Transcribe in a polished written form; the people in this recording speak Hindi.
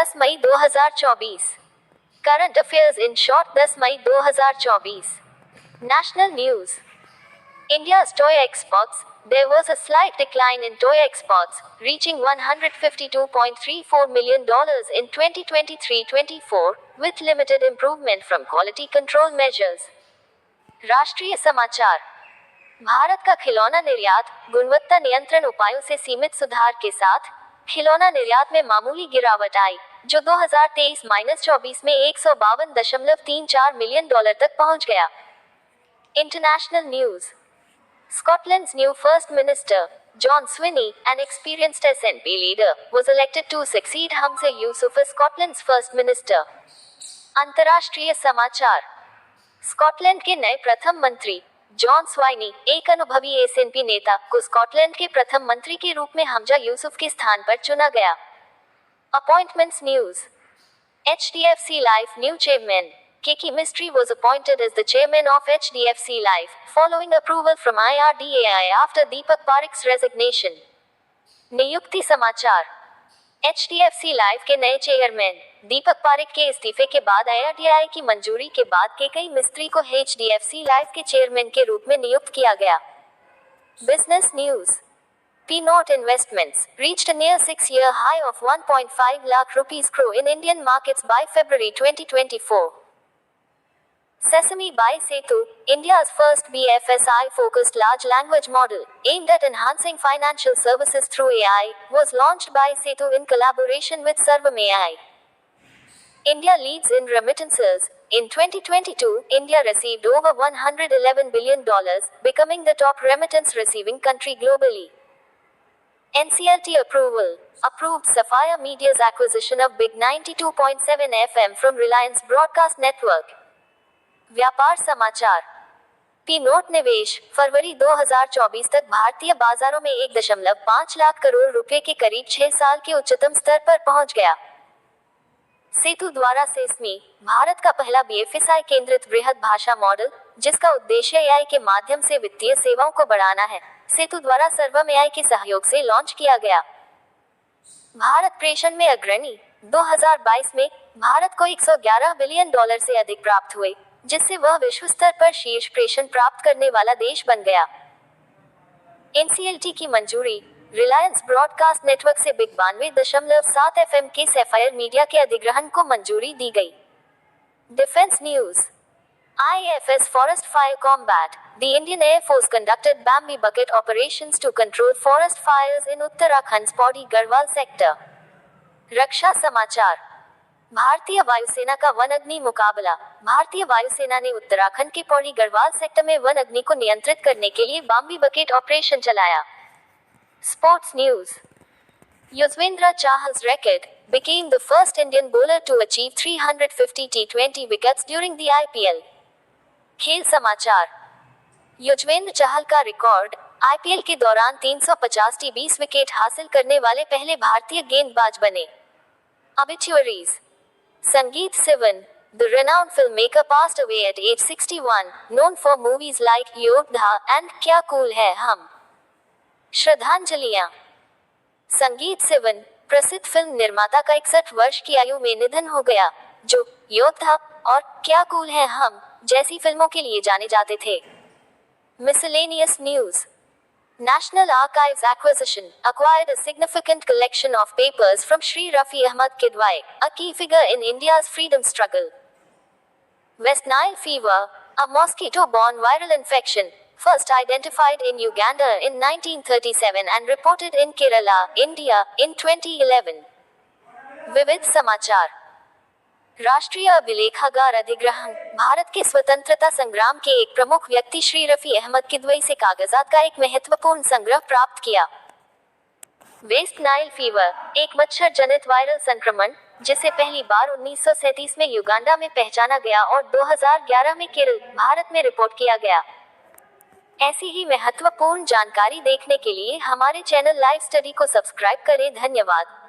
10 मई 2024। करंट अफेयर्स इन शॉर्ट 10 मई 2024। National news. India's toy exports. There was a slight decline in toy exports, reaching $152.34 million in 2023-24, with limited improvement from quality control measures. राष्ट्रीय समाचार। भारत का खिलौना निर्यात गुणवत्ता नियंत्रण उपायों से सीमित सुधार के साथ खिलौना निर्यात में मामूली गिरावट आई, जो 2023-24 में $152.34 मिलियन तक पहुंच गया। International news. Scotland's new First Minister, John Swinney, an experienced SNP leader, was elected to succeed Hamza Yusuf as Scotland's First Minister. अंतर्राष्ट्रीय समाचार। स्कॉटलैंड के नए प्रथम मंत्री जॉन स्वाइनी, एक अनुभवी एसएनपी नेता, को स्कॉटलैंड के प्रथम मंत्री के रूप में हमजा यूसुफ के स्थान पर चुना गया। Appointments news. HDFC Life new chairman Keki Mistry was appointed as the chairman of HDFC Life, following approval from IRDAI after Deepak Parikh's resignation. नियुक्ति समाचार। HDFC Life के नए चेयरमैन दीपक पारिक के इस्तीफे के बाद IRDAI की मंजूरी के बाद केकी मिस्त्री को HDFC Life के चेयरमैन के रूप में नियुक्त किया गया। Business news. P-Note Investments reached a near 6-year high of 1.5 lakh rupees crore in Indian markets by February 2024. Sesame by Setu, India's first BFSI-focused large language model, aimed at enhancing financial services through AI, was launched by Setu in collaboration with Sarvam AI. India leads in remittances. In 2022, India received over $111 billion, becoming the top remittance receiving country globally. NCLT approval. Approved Sapphire Media's acquisition of Big 92.7 FM from Reliance Broadcast Network. व्यापार समाचार। P-Note निवेश फरवरी 2024 तक भारतीय बाजारों में 1.5 लाख करोड़ रुपए के करीब 6 साल के उच्चतम स्तर पर पहुंच गया। सेतु द्वारा सेस्मी, भारत का पहला BFSI केंद्रित वृहद भाषा मॉडल, जिसका उद्देश्य AI के माध्यम से वित्तीय सेवाओं को बढ़ाना है, सेतु द्वारा सर्वम AI के सहयोग से लॉन्च किया गया। भारत प्रेषण में अग्रणी। 2022 में भारत को $111 बिलियन से अधिक प्राप्त हुए, जिससे वह विश्व स्तर पर शीर्ष प्रेषण प्राप्त करने वाला देश बन गया। NCLT की मंजूरी। रिलायंस ब्रॉडकास्ट नेटवर्क से बिग 92.7 FM के सैफायर मीडिया के अधिग्रहण को मंजूरी दी गई। Defence news. IFS Forest Fire Combat. The Indian Air Force conducted Bambi bucket operations to control forest fires in Uttarakhnd's Pauri Garhwal sector. रक्षा समाचार। भारतीय वायुसेना का वन अग्नि मुकाबला। भारतीय वायुसेना ने उत्तराखंड के पौड़ी गढ़वाल सेक्टर में वन अग्नि को नियंत्रित करने के लिए बाम्बी बकेट ऑपरेशन चलाया। Sports news. Yuzvendra Chahal's record became the first Indian bowler to achieve 350 T20 wickets during the IPL. खेल समाचार। युजवेंद्र चहल का रिकॉर्ड। IPL के दौरान 350 T20 विकेट हासिल करने वाले पहले भारतीय गेंदबाज बने। Obituaries. Sangeet Sivan, the renowned filmmaker, passed away at age 61, known for movies like Yodha and Kya Cool Hai Hum. श्रद्धांजलियां। संगीत सिवन, प्रसिद्ध फिल्म निर्माता का 61 वर्ष की आयु में निधन हो गया, जो योद्धा और क्या कूल है हम जैसी फिल्मों के लिए जाने जाते थे। Miscellaneous news. National Archives acquisition acquired a significant collection of papers from Sri Rafi Ahmad Kidwai, a key figure in India's freedom struggle. West Nile fever, a mosquito-borne viral infection, first identified in Uganda in 1937 and reported in Kerala, India, in 2011. विविध समाचार। राष्ट्रीय अभिलेखागार अधिग्रहण। भारत के स्वतंत्रता संग्राम के एक प्रमुख व्यक्ति श्री रफी अहमद किदवई से कागजात का एक महत्वपूर्ण संग्रह प्राप्त किया। वेस्ट नाइल फीवर, एक मच्छर जनित वायरल संक्रमण, जिसे पहली बार 1937 में युगांडा में पहचाना गया और 2011 में केरल, भारत में रिपोर्ट किया गया। ऐसी ही महत्वपूर्ण जानकारी देखने के लिए हमारे चैनल लाइव स्टडी को सब्सक्राइब करें। धन्यवाद।